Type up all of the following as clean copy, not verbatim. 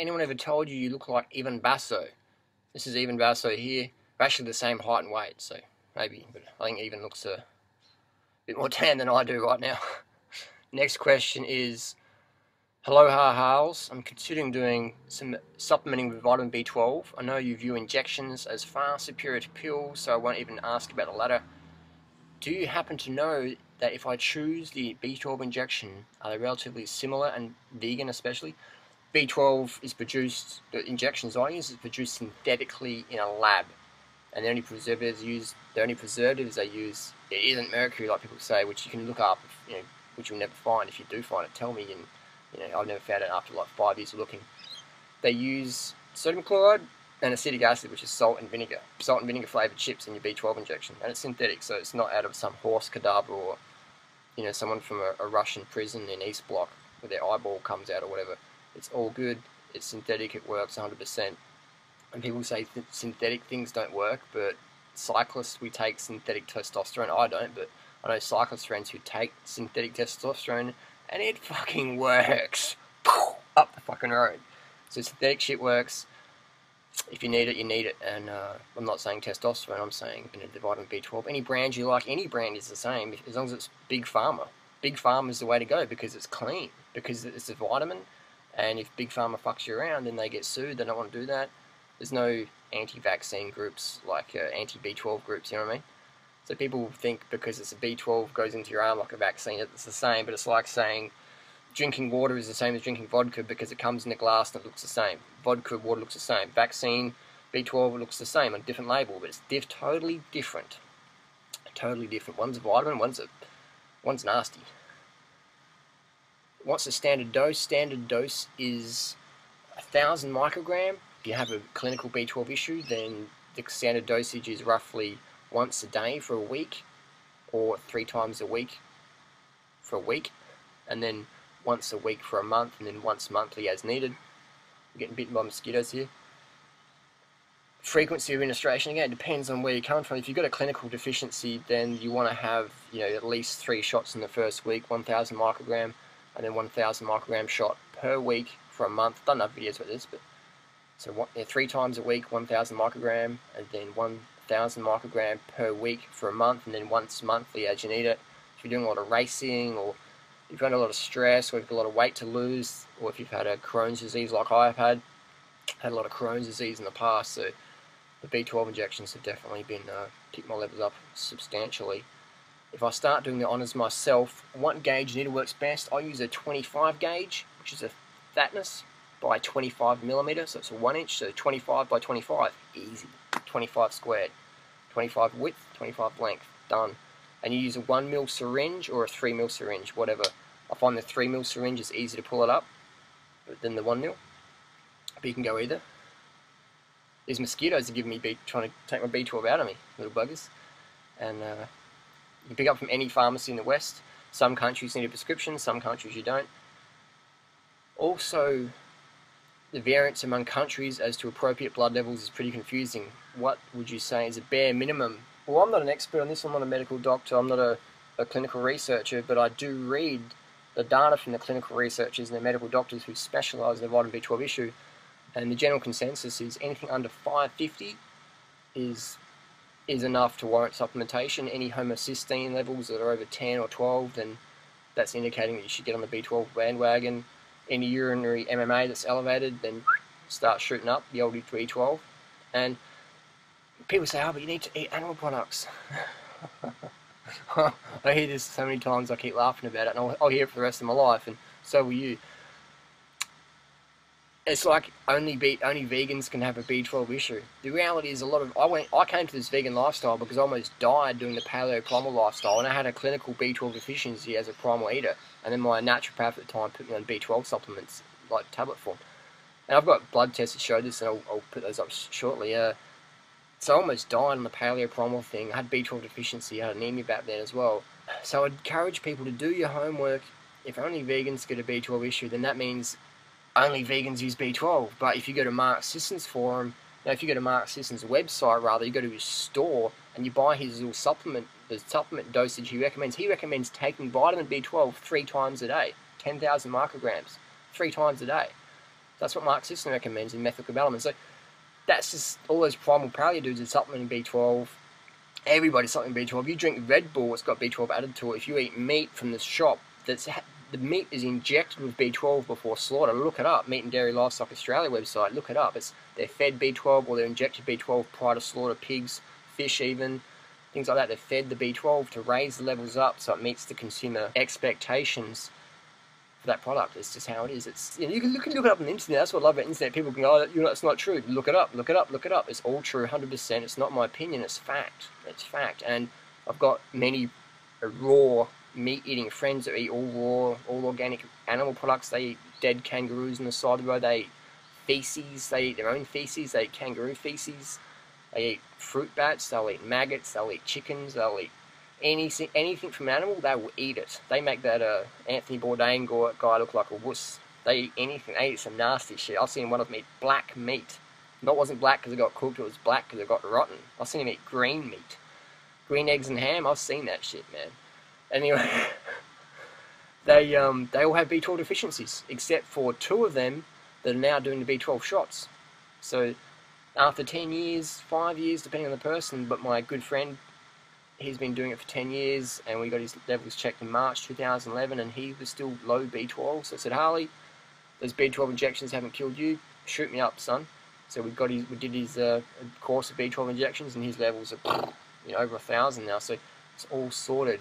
anyone ever told you you look like Ivan Basso? This is Ivan Basso here. We're actually the same height and weight, so maybe, but I think Ivan looks a bit more tan than I do right now. Next question is, hello Hals. I'm considering doing some supplementing with vitamin B12. I know you view injections as far superior to pills, so I won't even ask about the latter. Do you happen to know that if I choose the B12 injection, are they relatively similar, and vegan especially? B12 is produced, the injections I use is produced synthetically in a lab, and the only preservatives they use, it isn't mercury like people say, which you can look up, which you'll never find. If you do find it, tell me, and I've never found it after like 5 years of looking. They use sodium chloride and acetic acid, which is salt and vinegar flavored chips in your B12 injection, and it's synthetic, so it's not out of some horse cadaver or someone from a Russian prison in East Block where their eyeball comes out or whatever. It's all good. It's synthetic. It works 100%. And people say synthetic things don't work, but cyclists, we take synthetic testosterone. I don't, but I know cyclist friends who take synthetic testosterone, and it fucking works. Up the fucking road. So synthetic shit works. If you need it, you need it. And I'm not saying testosterone, I'm saying the vitamin B12. Any brand you like, any brand is the same, as long as it's Big Pharma. Big Pharma is the way to go because it's clean, because it's a vitamin. And if Big Pharma fucks you around, then they get sued. They don't want to do that. There's no anti-vaccine groups like anti-B12 groups, you know what I mean? So people think because it's a B12 goes into your arm like a vaccine, it's the same. But it's like saying drinking water is the same as drinking vodka because it comes in a glass and it looks the same. Vodka, water looks the same. Vaccine, B12, it looks the same on a different label, but it's totally different. Totally different. One's a vitamin, one's nasty. What's the standard dose? Standard dose is 1,000 microgram. If you have a clinical B12 issue, then the standard dosage is roughly once a day for a week, or 3 times a week for a week, and then once a week for a month, and then once monthly as needed. I'm getting bitten by mosquitoes here. Frequency of administration, again, it depends on where you're coming from. If you've got a clinical deficiency, then you want to have at least 3 shots in the first week, 1,000 microgram, and then 1,000 microgram shot per week for a month. I've done enough videos with this, but so 3 times a week, 1,000 microgram, and then 1,000 microgram per week for a month, and then once monthly as you need it. If you're doing a lot of racing, or if you've had a lot of stress, or if you've got a lot of weight to lose, or if you've had a Crohn's disease like I've had a lot of Crohn's disease in the past, so the B12 injections have definitely been kicked my levels up substantially. If I start doing the honours myself, what gauge needle works best? I use a 25 gauge, which is a fatness by 25 millimeter, so it's a 1 inch, so 25 by 25, easy. 25 squared, 25 width, 25 length, done. And you use a 1 mil syringe or a 3 mil syringe, whatever. I find the 3 mil syringe is easy to pull it up than the 1 mil, but you can go either. These mosquitoes are giving me trying to take my B12 out of me, little buggers. And you can pick up from any pharmacy in the West. Some countries need a prescription, some countries you don't. Also, the variance among countries as to appropriate blood levels is pretty confusing. What would you say is a bare minimum? Well, I'm not an expert on this, I'm not a medical doctor, I'm not a clinical researcher, but I do read the data from the clinical researchers and the medical doctors who specialise in the vitamin B12 issue, and the general consensus is anything under 550 is enough to warrant supplementation. Any homocysteine levels that are over 10 or 12, then that's indicating that you should get on the B12 bandwagon. Any urinary MMA that's elevated, then start shooting up the old B12. And people say, oh, but you need to eat animal products. I hear this so many times, I keep laughing about it, and I'll hear it for the rest of my life, and so will you. It's like only vegans can have a B12 issue. The reality is I came to this vegan lifestyle because I almost died doing the paleo primal lifestyle, and I had a clinical B12 deficiency as a primal eater, and then my naturopath at the time put me on B12 supplements, like tablet form. And I've got blood tests that show this, and I'll put those up shortly. So I almost died on the paleo primal thing. I had B12 deficiency, I had anemia back then as well. So I'd encourage people to do your homework. If only vegans get a B12 issue, then that means only vegans use B12. But if you go to Mark Sisson's forum, if you go to Mark Sisson's website rather, you go to his store and you buy his little supplement, the supplement dosage he recommends taking vitamin B12 3 times a day, 10,000 micrograms, 3 times a day. That's what Mark Sisson recommends in methylcobalamin. So that's just all those primal paleo dudes are supplementing B12. Everybody's supplementing B12. You drink Red Bull, it's got B12 added to it. If you eat meat from the shop, the meat is injected with B12 before slaughter. Look it up. Meat and Dairy Livestock Australia website. Look it up. They're fed B12 or they're injected B12 prior to slaughter. Pigs, fish even, things like that. They're fed the B12 to raise the levels up so it meets the consumer expectations for that product. It's just how it is. It's, you know, you can look it up on the internet. That's what I love about the internet. People can go, oh, you know, it's not true. Look it up, look it up, look it up. It's all true, 100%. It's not my opinion. It's fact. It's fact. And I've got many raw meat-eating friends that eat all raw, all organic animal products. They eat dead kangaroos on the side of the road. They eat feces. They eat their own feces. They eat kangaroo feces. They eat fruit bats. They'll eat maggots. They'll eat chickens. They'll eat anything from an animal. They will eat it. They make that Anthony Bourdain guy look like a wuss. They eat anything. They eat some nasty shit. I've seen one of them eat black meat. Not wasn't black because it got cooked. It was black because it got rotten. I've seen him eat green meat. Green eggs and ham. I've seen that shit, man. Anyway, they all have B12 deficiencies, except for 2 of them that are now doing the B12 shots. So after 10 years, 5 years, depending on the person, but my good friend, he's been doing it for 10 years, and we got his levels checked in March 2011, and he was still low B12. So I said, Harley, those B12 injections haven't killed you. Shoot me up, son. So we did his course of B12 injections, and his levels are, you know, over 1,000 now. So it's all sorted.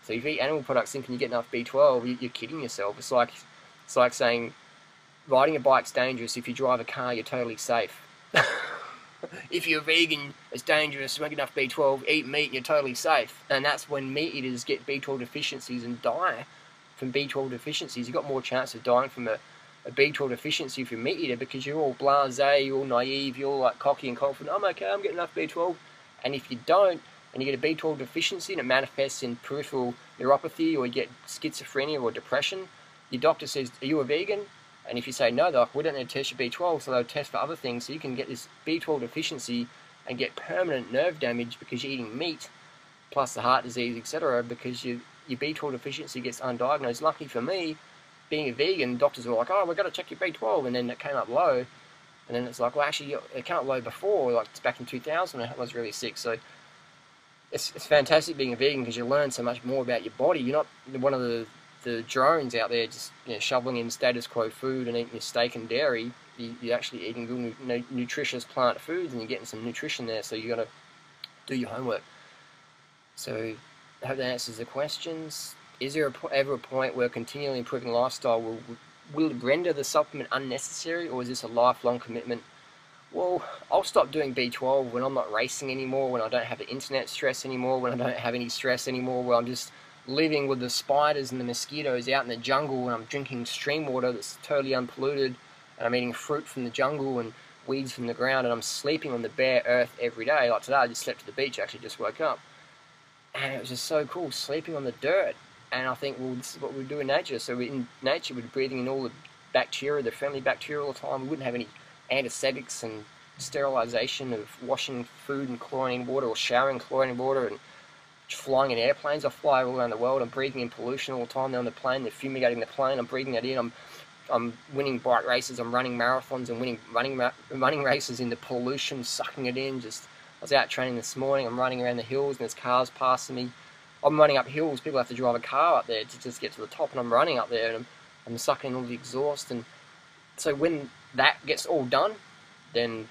So if you eat animal products thinking you get enough B12, you're kidding yourself. It's like saying riding a bike's dangerous. If you drive a car, you're totally safe. If you're vegan, it's dangerous. Don't get enough B12. Eat meat, and you're totally safe. And that's when meat eaters get B12 deficiencies and die from B12 deficiencies. You've got more chance of dying from a B12 deficiency if you're a meat eater because you're all blasé, you're all naive, you're all like cocky and confident. I'm okay. I'm getting enough B12. And if you don't, and you get a B12 deficiency and it manifests in peripheral neuropathy or you get schizophrenia or depression, your doctor says, are you a vegan? And if you say, no, doc, we don't need to test your B12, so they'll test for other things. So you can get this B12 deficiency and get permanent nerve damage because you're eating meat, plus the heart disease, etc., because your B12 deficiency gets undiagnosed. Lucky for me, being a vegan, doctors were like, oh, we've got to check your B12, and then it came up low. And then it's like, well, actually, it came up low before, like it's back in 2000 when I was really sick. So it's fantastic being a vegan because you learn so much more about your body. You're not one of the drones out there just, you know, shoveling in status quo food and eating your steak and dairy. You're actually eating good, nutritious plant foods and you're getting some nutrition there, so you got to do your homework. So I hope that answers the questions. Is there ever a point where continually improving lifestyle will render the supplement unnecessary, or is this a lifelong commitment? Well, I'll stop doing B12 when I'm not racing anymore, when I don't have the internet stress anymore, when I don't have any stress anymore, where I'm just living with the spiders and the mosquitoes out in the jungle, and I'm drinking stream water that's totally unpolluted, and I'm eating fruit from the jungle and weeds from the ground, and I'm sleeping on the bare earth every day. Like today, I just slept at the beach, actually just woke up. And it was just so cool, sleeping on the dirt. And I think, well, this is what we do in nature. So in nature, we're breathing in all the bacteria, the friendly bacteria all the time. We wouldn't have any anesthetics and sterilization of washing food in chlorine water or showering chlorine water and flying in airplanes. I fly all around the world. I'm breathing in pollution all the time. They're on the plane. They're fumigating the plane. I'm breathing that in. I'm winning bike races. I'm running marathons and winning running races in the pollution, sucking it in. Just I was out training this morning. I'm running around the hills and there's cars passing me. I'm running up hills. People have to drive a car up there to just get to the top, and I'm running up there and I'm sucking in all the exhaust. And so when that gets all done, then,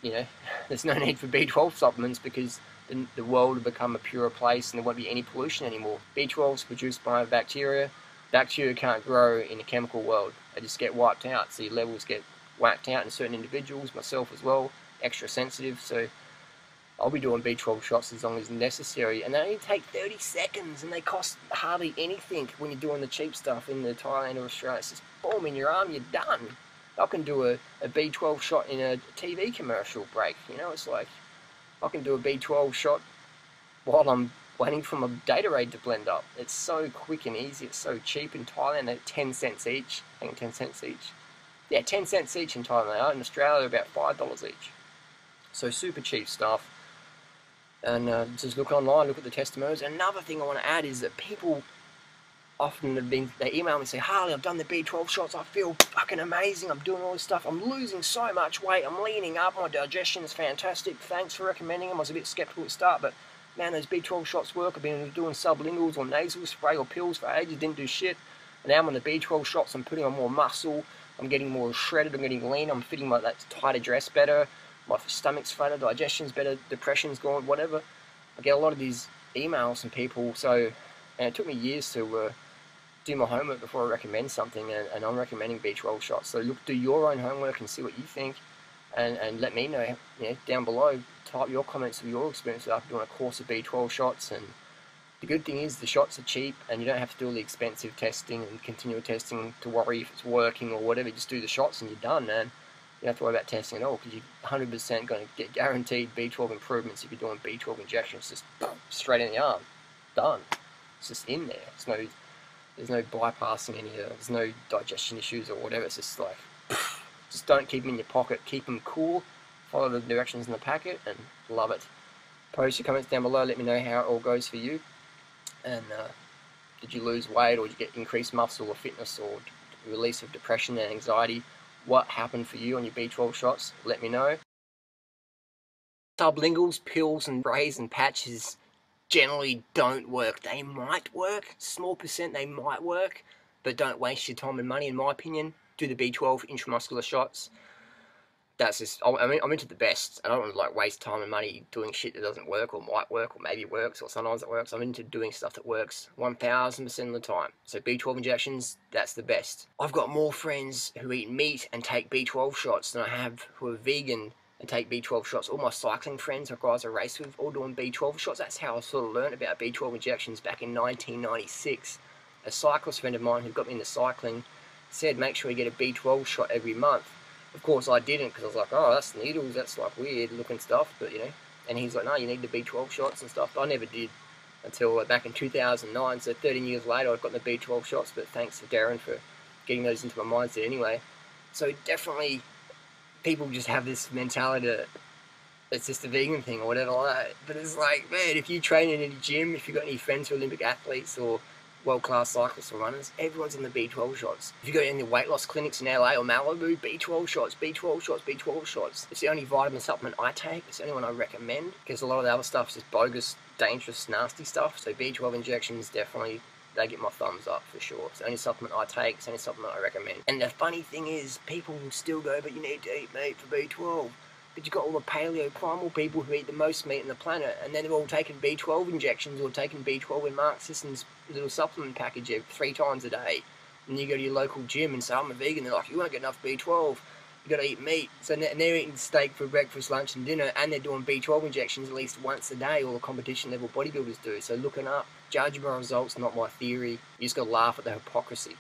you know, there's no need for B12 supplements because the world will become a purer place and there won't be any pollution anymore. B12 is produced by bacteria. Bacteria can't grow in a chemical world. They just get wiped out. So your levels get whacked out in certain individuals, myself as well, extra sensitive. So I'll be doing B12 shots as long as necessary. And they only take 30 seconds and they cost hardly anything when you're doing the cheap stuff in the Thailand or Australia. It's just boom, in your arm, you're done. I can do a B12 shot in a TV commercial break. You know, it's like I can do a B12 shot while I'm waiting for my data raid to blend up. It's so quick and easy. It's so cheap in Thailand. They're 10 cents each. I think 10 cents each. Yeah, 10 cents each in Thailand. They are. In Australia, about $5 each. So super cheap stuff. And just look online, look at the testimonials. Another thing I want to add is that people often they email me and say, Harley, I've done the B12 shots, I feel fucking amazing, I'm doing all this stuff, I'm losing so much weight, I'm leaning up, my digestion is fantastic, thanks for recommending them. I was a bit skeptical at the start, but man, those B12 shots work. I've been doing sublinguals or nasal spray or pills for ages, didn't do shit. And now I'm on the B12 shots, I'm putting on more muscle, I'm getting more shredded, I'm getting lean, I'm fitting that tighter dress better, my stomach's fatter, digestion's better, depression's gone, whatever. I get a lot of these emails from people, so, and it took me years to do my homework before I recommend something, and I'm recommending B12 shots. So look, do your own homework and see what you think, and let me know, down below. Type your comments of your experience after doing a course of B12 shots. And the good thing is the shots are cheap, and you don't have to do all the expensive testing and continual testing to worry if it's working or whatever. You just do the shots and you're done, man. You don't have to worry about testing at all, because you're 100% going to get guaranteed B12 improvements if you're doing B12 injections, just straight in the arm, done. It's just in there. There's no bypassing any of it. There's no digestion issues or whatever. It's just like, just don't keep them in your pocket. Keep them cool. Follow the directions in the packet and love it. Post your comments down below. Let me know how it all goes for you. And did you lose weight, or did you get increased muscle or fitness, or release of depression and anxiety? What happened for you on your B12 shots? Let me know. Sublinguals, pills and sprays and patches generally don't work. They might work, small percent they might work, but don't waste your time and money, in my opinion. Do the B12 intramuscular shots. That's just, I mean, I'm into the best. I don't want to like waste time and money doing shit that doesn't work, or might work, or maybe works, or sometimes it works. I'm into doing stuff that works 1000% of the time. So B12 injections, that's the best. I've got more friends who eat meat and take B12 shots than I have who are vegan and take B12 shots. All my cycling friends or guys I race with all doing B12 shots. That's how I sort of learned about B12 injections back in 1996. A cyclist friend of mine who got me into cycling said, make sure you get a B12 shot every month. Of course I didn't, because I was like, oh, that's needles, that's like weird looking stuff, but and he's like, no, you need the B12 shots and stuff. But I never did until back in 2009, so 13 years later I've got the B12 shots, but thanks to Darren for getting those into my mindset anyway. So definitely, people just have this mentality that it's just a vegan thing or whatever like that. But it's like, man, if you train in any gym, if you've got any friends who are Olympic athletes or world-class cyclists or runners, everyone's on the B12 shots. If you go in the weight loss clinics in LA or Malibu, B12 shots, B12 shots, B12 shots. It's the only vitamin supplement I take. It's the only one I recommend, because a lot of the other stuff is just bogus, dangerous, nasty stuff. So B12 injections, definitely, they get my thumbs up for sure. It's the only supplement I take, it's the only supplement I recommend. And the funny thing is, people will still go, but you need to eat meat for B12. But you've got all the paleo primal people who eat the most meat on the planet, and then they're all taking B12 injections or taking B12 in Mark Sisson's little supplement package 3 times a day. And you go to your local gym and say, I'm a vegan, they're like, you won't get enough B12, you got to eat meat. So they're eating steak for breakfast, lunch and dinner, and they're doing B12 injections at least once a day, all the competition level bodybuilders do. So looking up, judge my results, not my theory. You just got to laugh at the hypocrisy.